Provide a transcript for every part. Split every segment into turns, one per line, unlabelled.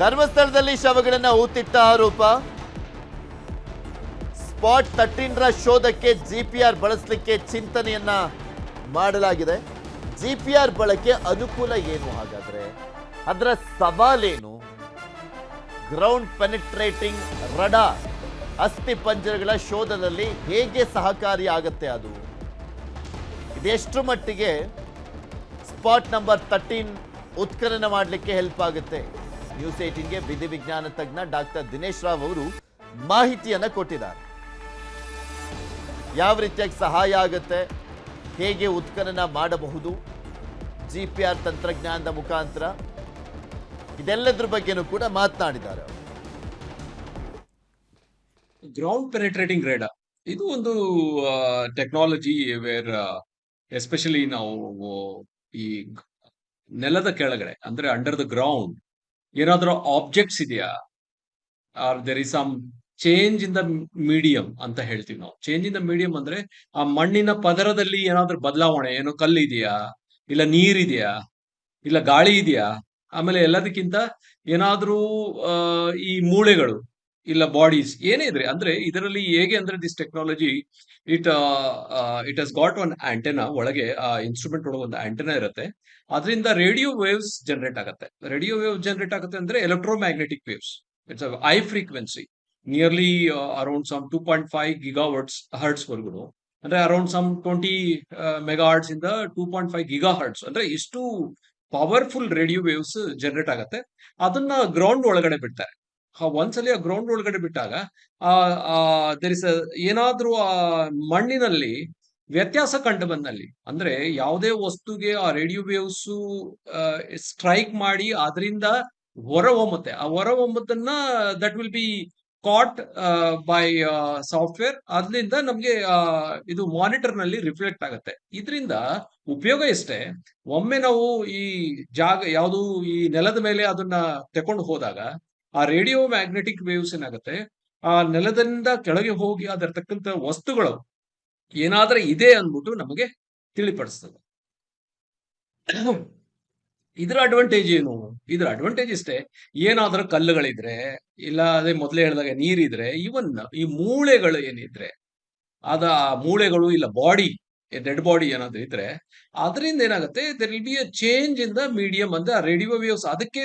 ಧರ್ಮಸ್ಥಳದಲ್ಲಿ ಶವಗಳನ್ನ ಊತಿಟ್ಟ ಆರೋಪ. Spot 13ರ ಶೋಧಕ್ಕೆ GPR ಬಳಸಲಿಕ್ಕೆ ಚಿಂತನೆಯನ್ನ ಮಾಡಲಾಗಿದೆ. ಜಿಪಿಆರ್ ಬಳಕೆ ಅನುಕೂಲ ಏನು ಹಾಗಾದ್ರೆ, ಅದರ ಸವಾಲೇನು? ಗ್ರೌಂಡ್ ಪೆನಿಟ್ರೇಟಿಂಗ್ ರಡಾರ್ ಅಸ್ಥಿ ಪಂಜರಗಳ ಶೋಧದಲ್ಲಿ ಹೇಗೆ ಸಹಕಾರಿ ಆಗತ್ತೆ? ಅದು ಇದೆಷ್ಟು ಮಟ್ಟಿಗೆ ಸ್ಪಾಟ್ ನಂಬರ್ 13 ಉತ್ಖನನ ಮಾಡಲಿಕ್ಕೆ ಹೆಲ್ಪ್ ಆಗುತ್ತೆ? ನ್ಯೂಸ್ 18ಗೆ ವಿಧಿ ವಿಜ್ಞಾನ ತಜ್ಞ ಡಾಕ್ಟರ್ ದಿನೇಶ್ ರಾವ್ ಅವರು ಮಾಹಿತಿಯನ್ನ ಕೊಟ್ಟಿದ್ದಾರೆ. ಯಾವ ರೀತಿಯಾಗಿ ಸಹಾಯ ಆಗುತ್ತೆ, ಹೇಗೆ ಉತ್ಖನನ ಮಾಡಬಹುದು ಜಿಪಿಆರ್ ತಂತ್ರಜ್ಞಾನದ ಮುಖಾಂತರ, ಇದೆಲ್ಲದ್ರ ಬಗ್ಗೆನೂ ಕೂಡ ಮಾತನಾಡಿದ್ದಾರೆ.
ಗ್ರೌಂಡ್ ಪೆನೆಟ್ರೇಟಿಂಗ್ ರೇಡಾರ್ ಇದು ಒಂದು ಟೆಕ್ನಾಲಜಿ ವೇರ್ ಎಸ್ಪೆಷಲಿ ನಾವು ಈ ನೆಲದ ಕೆಳಗಡೆ ಅಂದ್ರೆ ಅಂಡರ್ ದ ಗ್ರೌಂಡ್ ಏನಾದರೂ ಆಬ್ಜೆಕ್ಟ್ಸ್ ಇದೆಯಾ, or there is some change in the medium ಅಂತ ಹೇಳ್ತೀವಿ ನಾವು. ಚೇಂಜ್ ಇನ್ ದ ಮೀಡಿಯಂ ಅಂದ್ರೆ ಆ ಮಣ್ಣಿನ ಪದರದಲ್ಲಿ ಏನಾದ್ರೂ ಬದಲಾವಣೆ, ಏನೋ ಕಲ್ಲಿದೆಯಾ, ಇಲ್ಲ ನೀರಿದೆಯಾ, ಇಲ್ಲ ಗಾಳಿ ಇದೆಯಾ, ಆಮೇಲೆ ಎಲ್ಲದಕ್ಕಿಂತ ಏನಾದ್ರೂ ಈ ಮೂಳೆಗಳು ಇಲ್ಲ ಬಾಡೀಸ್ ಏನೇ ಇದ್ರೆ ಅಂದ್ರೆ ಇದರಲ್ಲಿ ಹೇಗೆ ಅಂದ್ರೆ this technology it has got one antenna. ಒಳಗೆ ಆ ಇನ್ಸ್ಟ್ರೂಮೆಂಟ್ ಒಳಗೆ ಒಂದು ಆಂಟೆನಾ ಇರುತ್ತೆ. ಅದರಿಂದ ರೇಡಿಯೋ ವೇವ್ಸ್ ಜನರೇಟ್ ಆಗುತ್ತೆ. ರೇಡಿಯೋ ವೇವ್ ಜನರೇಟ್ ಆಗುತ್ತೆ ಅಂದ್ರೆ electromagnetic waves. It's high frequency, nearly around some 2.5 gigahertz hertz ವರ್ಗು, ಅಂದ್ರೆ ಅರೌಂಡ್ ಸಮ್ 20 ಮೆಗಾಹರ್ಟ್ಸ್ ಇಂದ 2.5 ಗಿಗಾ ಹರ್ಟ್ಸ್, ಅಂದ್ರೆ ಇಷ್ಟು ಪವರ್ಫುಲ್ ರೇಡಿಯೋ ವೇವ್ಸ್ ಜನರೇಟ್ ಆಗುತ್ತೆ. ಅದನ್ನ ಗ್ರೌಂಡ್ ಒಳಗಡೆ ಬಿಡ್ತಾರೆ. ಒಂದ್ಸಲಿ ಆ ಗ್ರೌಂಡ್ ಒಳಗಡೆ ಬಿಟ್ಟಾಗ ದೇರ್ ಇಸ್ ಏನಾದ್ರೂ ಆ ಮಣ್ಣಿನಲ್ಲಿ ವ್ಯತ್ಯಾಸ ಕಂಡು ಬಂದಲ್ಲಿ, ಅಂದ್ರೆ ಯಾವುದೇ ವಸ್ತುಗೆ ಆ ರೇಡಿಯೋ ವೇವ್ಸ್ ಸ್ಟ್ರೈಕ್ ಮಾಡಿ ಅದರಿಂದ ಹೊರ ಹೊಮ್ಮುತ್ತೆ. ಆ ಹೊರ ಹೊಮ್ಮದನ್ನ that will be caught by software. ಅದರಿಂದ ನಮ್ಗೆ ಇದು ಮಾನಿಟರ್ ನಲ್ಲಿ ರಿಫ್ಲೆಕ್ಟ್ ಆಗುತ್ತೆ. ಇದರಿಂದ ಉಪಯೋಗ ಇಷ್ಟೇ, ಒಮ್ಮೆ ನಾವು ಈ ಜಾಗ ಯಾವುದು ಈ ನೆಲದ ಮೇಲೆ ಅದನ್ನ ತಕೊಂಡು ಹೋದಾಗ ಆ ರೇಡಿಯೋ ಮ್ಯಾಗ್ನೆಟಿಕ್ ವೇವ್ಸ್ ಏನಾಗುತ್ತೆ, ಆ ನೆಲದಿಂದ ಕೆಳಗೆ ಹೋಗಿ ಅದರ್ತಕ್ಕಂಥ ವಸ್ತುಗಳು ಏನಾದ್ರೆ ಇದೆ ಅಂದ್ಬಿಟ್ಟು ನಮಗೆ ತಿಳಿಪಡಿಸ್ತದೆ. ಇದರ ಅಡ್ವಾಂಟೇಜ್ ಏನು? ಇದರ ಅಡ್ವಾಂಟೇಜ್ ಇಷ್ಟೇ, ಏನಾದ್ರೂ ಕಲ್ಲುಗಳಿದ್ರೆ ಇಲ್ಲ ಅದೇ ಮೊದಲೇ ಹೇಳಿದಾಗ ನೀರಿದ್ರೆ, ಇವನ್ ಈ ಮೂಳೆಗಳು ಏನಿದ್ರೆ ಅದ ಮೂಳೆಗಳು ಇಲ್ಲ ಬಾಡಿ ಡೆಡ್ ಬಾಡಿ ಏನಾದ್ರು ಇದ್ರೆ ಅದರಿಂದ ಏನಾಗುತ್ತೆ, there will be a change in the medium ಅಂದ್ರೆ ರೇಡಿಯೋ ವೇವ್ಸ್ ಅದಕ್ಕೆ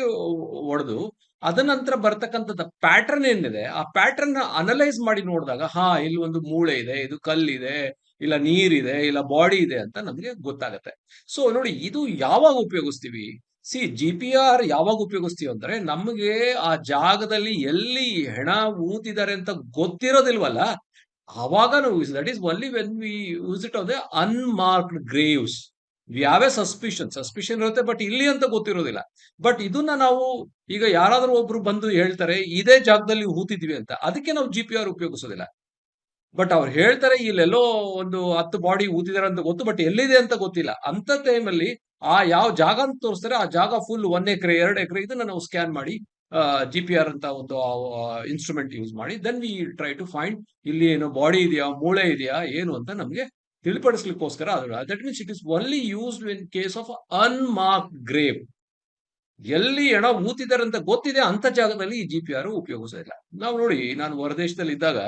ಹೊಡೆದು ಅದ ನಂತರ ಬರ್ತಕ್ಕಂಥದ್ದು ಪ್ಯಾಟರ್ನ್ ಏನಿದೆ ಆ ಪ್ಯಾಟರ್ನ್ ಅನಲೈಸ್ ಮಾಡಿ ನೋಡಿದಾಗ ಇಲ್ಲಿ ಒಂದು ಮೂಳೆ ಇದೆ, ಇದು ಕಲ್ಲಿದೆ, ಇಲ್ಲ ನೀರಿದೆ, ಇಲ್ಲ ಬಾಡಿ ಇದೆ ಅಂತ ನಮ್ಗೆ ಗೊತ್ತಾಗತ್ತೆ. ಸೊ ನೋಡಿ, ಇದು ಯಾವಾಗ ಉಪಯೋಗಿಸ್ತೀವಿ? ಜಿಪಿಆರ್ ಯಾವಾಗ ಉಪಯೋಗಿಸ್ತೀವಿ ಅಂದ್ರೆ ನಮಗೆ ಆ ಜಾಗದಲ್ಲಿ ಎಲ್ಲಿ ಹೆಣ ಊತಿದ್ದಾರೆ ಅಂತ ಗೊತ್ತಿರೋದಿಲ್ವಲ್ಲ, ಅವಾಗ ನಾವು that is only when we use it on the unmarked graves. ಯಾವೇ ಸಸ್ಪಿಷನ್ ಇರುತ್ತೆ, ಬಟ್ ಇಲ್ಲಿ ಅಂತ ಗೊತ್ತಿರೋದಿಲ್ಲ. ಬಟ್ ಇದನ್ನ ನಾವು ಈಗ ಯಾರಾದ್ರೂ ಒಬ್ರು ಬಂದು ಹೇಳ್ತಾರೆ ಇದೇ ಜಾಗದಲ್ಲಿ ಹೂತಿದ್ವಿ ಅಂತ, ಅದಕ್ಕೆ ನಾವು ಜಿಪಿಆರ್ ಉಪಯೋಗಿಸೋದಿಲ್ಲ. ಬಟ್ ಅವ್ರು ಹೇಳ್ತಾರೆ ಇಲ್ಲೆಲ್ಲೋ ಒಂದು 10 ಬಾಡಿ ಊತಿದಾರೆ ಅಂತ ಗೊತ್ತು, ಬಟ್ ಎಲ್ಲಿದೆ ಅಂತ ಗೊತ್ತಿಲ್ಲ. ಅಂತ ಟೈಮಲ್ಲಿ ಯಾವ ಜಾಗ ಅಂತ ತೋರಿಸ್ತಾರೆ, ಆ ಜಾಗ ಫುಲ್ 1 ಎಕರೆ 2 ಎಕರೆ ಇದನ್ನ ನಾವು ಸ್ಕ್ಯಾನ್ ಮಾಡಿ ಜಿಪಿಆರ್ ಅಂತ ಒಂದು ಇನ್ಸ್ಟ್ರೂಮೆಂಟ್ ಯೂಸ್ ಮಾಡಿ then we try to find ಇಲ್ಲಿ ಏನೋ ಬಾಡಿ ಇದೆಯಾ, ಮೂಳೆ ಇದೆಯಾ ಏನು ಅಂತ ನಮ್ಗೆ ತಿಳಿಪಡಿಸ್ಲಿಕ್ಕೋಸ್ಕರ. That means it is only used in case of unmarked grave. ಎಲ್ಲಿ ಹೆಣ ಊತಿದ್ದಾರೆ ಅಂತ ಗೊತ್ತಿದೆ ಅಂತ ಜಾಗದಲ್ಲಿ ಈ ಜಿಪಿಆರ್ ಉಪಯೋಗಿಸೋದಿಲ್ಲ. ನಾವು ನೋಡಿ, ನಾನು ಹೊರದೇಶದಲ್ಲಿ ಇದ್ದಾಗ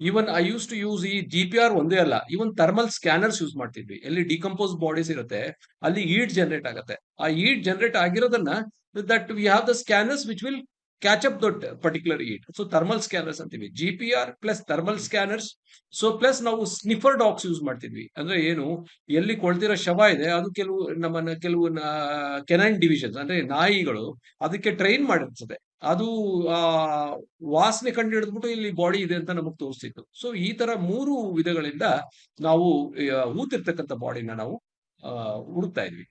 even I used to use ಈ ಜಿಪಿಆರ್ ಒಂದೇ ಅಲ್ಲ, ಇವನ್ ಥರ್ಮಲ್ ಸ್ಕ್ಯಾನರ್ಸ್ ಯೂಸ್ ಮಾಡ್ತಿದ್ವಿ. ಎಲ್ಲಿ ಡಿಕಂಪೋಸ್ ಬಾಡೀಸ್ ಇರುತ್ತೆ ಅಲ್ಲಿ ಈಟ್ ಜನರೇಟ್ ಆಗುತ್ತೆ. ಆ ಈಟ್ ಜನರೇಟ್ ಆಗಿರೋದನ್ನ that we have the scanners which will catch up that particular heat. So thermal scanners ಅಂತೀವಿ. GPR plus thermal scanners. So plus ನಾವು ಸ್ನಿಫರ್ ಡಾಗ್ಸ್ ಯೂಸ್ ಮಾಡ್ತಿದ್ವಿ. ಅಂದ್ರೆ ಏನು, ಎಲ್ಲಿ ಕೊಳ್ತಿರೋ ಶವ ಇದೆ ಅದು ಕೆಲವು ಕೆನೈನ್ ಡಿವಿಷನ್ಸ್ ಅಂದ್ರೆ ನಾಯಿಗಳು ಅದಕ್ಕೆ ಟ್ರೈನ್ ಮಾಡಿರ್ತದೆ. ಅದು ವಾಸನೆ ಕಂಡು ಹಿಡಿದ್ಬಿಟ್ಟು ಇಲ್ಲಿ ಬಾಡಿ ಇದೆ ಅಂತ ನಮಗ್ ತೋರಿಸ್ತಿತ್ತು. ಸೊ ಈ ತರ 3 ವಿಧಗಳಿಂದ ನಾವು ಊತಿರ್ತಕ್ಕಂಥ ಬಾಡಿನ ನಾವು ಹುಡುಕ್ತಾ ಇದ್ವಿ.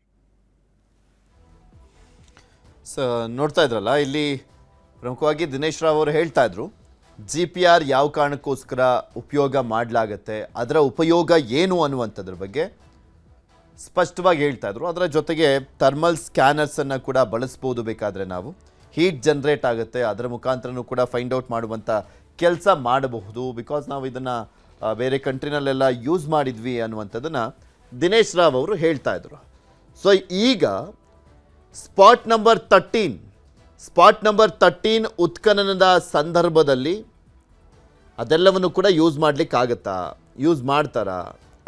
ನೋಡ್ತಾ ಇದ್ರಲ್ಲ, ಇಲ್ಲಿ ಪ್ರಮುಖವಾಗಿ ದಿನೇಶ್ ರಾವ್ ಅವರು ಹೇಳ್ತಾ ಇದ್ರು ಜಿಪಿಆರ್ ಯಾವ ಕಾರಣಕ್ಕೋಸ್ಕರ ಉಪಯೋಗ ಮಾಡಲಾಗತ್ತೆ, ಅದರ ಉಪಯೋಗ ಏನು ಅನ್ನುವಂಥದ್ರ ಬಗ್ಗೆ ಸ್ಪಷ್ಟವಾಗಿ ಹೇಳ್ತಾ ಇದ್ರು. ಅದರ ಜೊತೆಗೆ ಥರ್ಮಲ್ ಸ್ಕ್ಯಾನರ್ಸನ್ನು ಕೂಡ ಬಳಸ್ಬೋದು, ಬೇಕಾದರೆ ನಾವು ಹೀಟ್ ಜನ್ರೇಟ್ ಆಗುತ್ತೆ, ಅದರ ಮುಖಾಂತರನೂ ಕೂಡ ಫೈಂಡ್ ಔಟ್ ಮಾಡುವಂಥ ಕೆಲಸ ಮಾಡಬಹುದು. ಬಿಕಾಸ್ ನಾವು ಇದನ್ನು ಬೇರೆ ಕಂಟ್ರಿನಲ್ಲೆಲ್ಲ ಯೂಸ್ ಮಾಡಿದ್ವಿ ಅನ್ನುವಂಥದ್ದನ್ನು ದಿನೇಶ್ ರಾವ್ ಅವರು ಹೇಳ್ತಾ ಇದ್ರು. ಸೊ ಈಗ ಸ್ಪಾಟ್ ನಂಬರ್ 13 ಸ್ಪಾಟ್ ನಂಬರ್ 13 ಉತ್ಖನನದ ಸಂದರ್ಭದಲ್ಲಿ ಅದೆಲ್ಲವನ್ನು ಕೂಡ ಯೂಸ್ ಮಾಡಲಿಕ್ಕಾಗತ್ತಾ, ಯೂಸ್ ಮಾಡ್ತಾರಾ,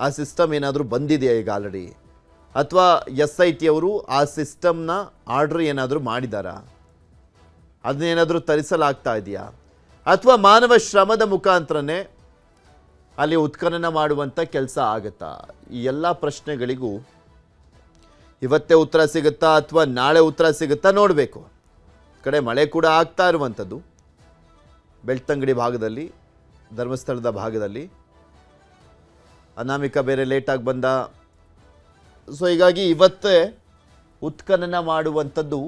ಆ ಸಿಸ್ಟಮ್ ಏನಾದರೂ ಬಂದಿದೆಯಾ ಈಗ ಆಲ್ರೆಡಿ, ಅಥವಾ SIT ಅವರು ಆ ಸಿಸ್ಟಮ್ನ ಆರ್ಡ್ರ್ ಏನಾದರೂ ಮಾಡಿದಾರಾ, ಅದನ್ನೇನಾದರೂ ತರಿಸಲಾಗ್ತಾ ಇದೆಯಾ, ಅಥವಾ ಮಾನವ ಶ್ರಮದ ಮುಖಾಂತರನೇ ಅಲ್ಲಿ ಉತ್ಖನನ ಮಾಡುವಂಥ ಕೆಲಸ ಆಗುತ್ತಾ? ಈ ಎಲ್ಲ ಪ್ರಶ್ನೆಗಳಿಗೂ ಇವತ್ತೇ ಉತ್ತರ ಸಿಗುತ್ತಾ ಅಥವಾ ನಾಳೆ ಉತ್ತರ ಸಿಗುತ್ತಾ ನೋಡಬೇಕು. ಕಡೆ ಮಳೆ ಕೂಡ ಆಗ್ತಾ ಇರುವಂಥದ್ದು ಬೆಳ್ತಂಗಡಿ ಭಾಗದಲ್ಲಿ, ಧರ್ಮಸ್ಥಳದ ಭಾಗದಲ್ಲಿ. ಅನಾಮಿಕ ಬೇರೆ ಲೇಟಾಗಿ ಬಂದ. ಸೊ ಹೀಗಾಗಿ ಇವತ್ತೇ ಉತ್ಖನನ ಮಾಡುವಂಥದ್ದು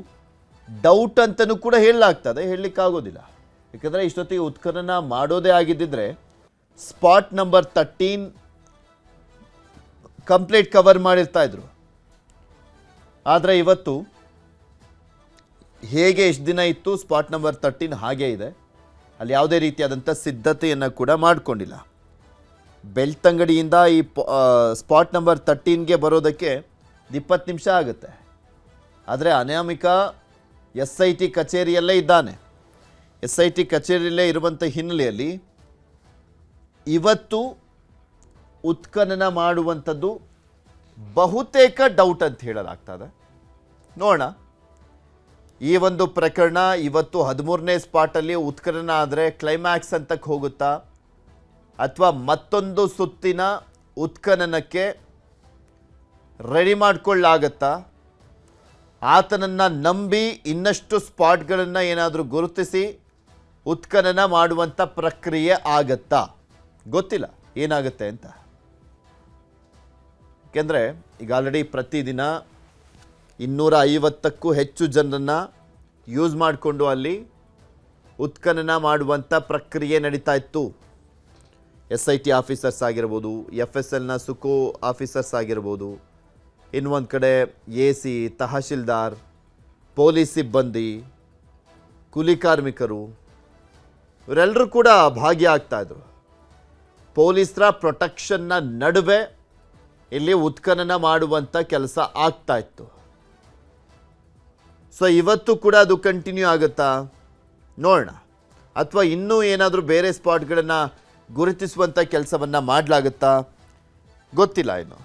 ಡೌಟ್ ಅಂತಲೂ ಕೂಡ ಹೇಳಲಾಗ್ತದೆ, ಹೇಳಲಿಕ್ಕಾಗೋದಿಲ್ಲ. ಯಾಕಂದರೆ ಇಷ್ಟೊತ್ತಿಗೆ ಉತ್ಖನನ ಮಾಡೋದೇ ಆಗಿದ್ದಿದ್ರೆ ಸ್ಪಾಟ್ ನಂಬರ್ 13 ಕಂಪ್ಲೀಟ್ ಕವರ್ ಮಾಡಿರ್ತಾ ಇದ್ರು. ಆದರೆ ಇವತ್ತು ಹೇಗೆ ಎಷ್ಟು ದಿನ ಇತ್ತು ಸ್ಪಾಟ್ ನಂಬರ್ 13 ಹಾಗೇ ಇದೆ. ಅಲ್ಲಿ ಯಾವುದೇ ರೀತಿಯಾದಂಥ ಸಿದ್ಧತೆಯನ್ನು ಕೂಡ ಮಾಡಿಕೊಂಡಿಲ್ಲ. ಬೆಳ್ತಂಗಡಿಯಿಂದ ಈ ಸ್ಪಾಟ್ ನಂಬರ್ 13ಗೆ ಬರೋದಕ್ಕೆ 20 ನಿಮಿಷ ಆಗುತ್ತೆ. ಆದರೆ ಅನಾಮಿಕ SIT ಕಚೇರಿಯಲ್ಲೇ ಇದ್ದಾನೆ. SIT ಕಚೇರಿಯಲ್ಲೇ ಇರುವಂಥ ಹಿನ್ನೆಲೆಯಲ್ಲಿ ಇವತ್ತು ಉತ್ಖನನ ಮಾಡುವಂಥದ್ದು ಬಹುತೇಕ ಡೌಟ್ ಅಂತ ಹೇಳಲಾಗ್ತದೆ. ನೋಡೋಣ, ಈ ಒಂದು ಪ್ರಕರಣ ಇವತ್ತು 13ನೇ ಸ್ಪಾಟಲ್ಲಿ ಉತ್ಖನನ ಆದರೆ ಕ್ಲೈಮ್ಯಾಕ್ಸ್ ಅಂತಕ್ಕೆ ಹೋಗುತ್ತಾ, ಅಥವಾ ಮತ್ತೊಂದು ಸುತ್ತಿನ ಉತ್ಖನನಕ್ಕೆ ರೆಡಿ ಮಾಡಿಕೊಳ್ಳಾಗತ್ತಾ, ಆತನನ್ನು ನಂಬಿ ಇನ್ನಷ್ಟು ಸ್ಪಾಟ್ಗಳನ್ನು ಏನಾದರೂ ಗುರುತಿಸಿ ಉತ್ಖನನ ಮಾಡುವಂಥ ಪ್ರಕ್ರಿಯೆ ಆಗತ್ತಾ, ಗೊತ್ತಿಲ್ಲ ಏನಾಗುತ್ತೆ ಅಂತ. ಏಕೆಂದರೆ ಈಗ ಆಲ್ರೆಡಿ ಪ್ರತಿದಿನ 250ಕ್ಕೂ ಹೆಚ್ಚು ಜನರನ್ನು ಯೂಸ್ ಮಾಡಿಕೊಂಡು ಅಲ್ಲಿ ಉತ್ಖನನ ಮಾಡುವಂಥ ಪ್ರಕ್ರಿಯೆ ನಡೀತಾ ಇತ್ತು. SIT ಆಫೀಸರ್ಸ್ ಆಗಿರ್ಬೋದು, FSLನ ಸುಕೋ ಆಫೀಸರ್ಸ್ ಆಗಿರ್ಬೋದು, ಇನ್ನೊಂದು ಕಡೆ AC, ತಹಶೀಲ್ದಾರ್, ಪೊಲೀಸ್ ಸಿಬ್ಬಂದಿ, ಕೂಲಿ ಕಾರ್ಮಿಕರು ಇವರೆಲ್ಲರೂ ಕೂಡ ಭಾಗಿಯಾಗ್ತಾಯಿದ್ರು. ಪೊಲೀಸರ ಪ್ರೊಟೆಕ್ಷನ್ನ ನಡುವೆ ಇಲ್ಲಿ ಉತ್ಖನನ ಮಾಡುವಂಥ ಕೆಲಸ ಆಗ್ತಾ ಇತ್ತು. ಸೊ ಇವತ್ತು ಕೂಡ ಅದು ಕಂಟಿನ್ಯೂ ಆಗುತ್ತಾ ನೋಡೋಣ, ಅಥವಾ ಇನ್ನೂ ಏನಾದರೂ ಬೇರೆ ಸ್ಪಾಟ್ಗಳನ್ನು ಗುರುತಿಸುವಂಥ ಕೆಲಸವನ್ನು ಮಾಡಲಾಗುತ್ತಾ ಗೊತ್ತಿಲ್ಲ ಇನ್ನು.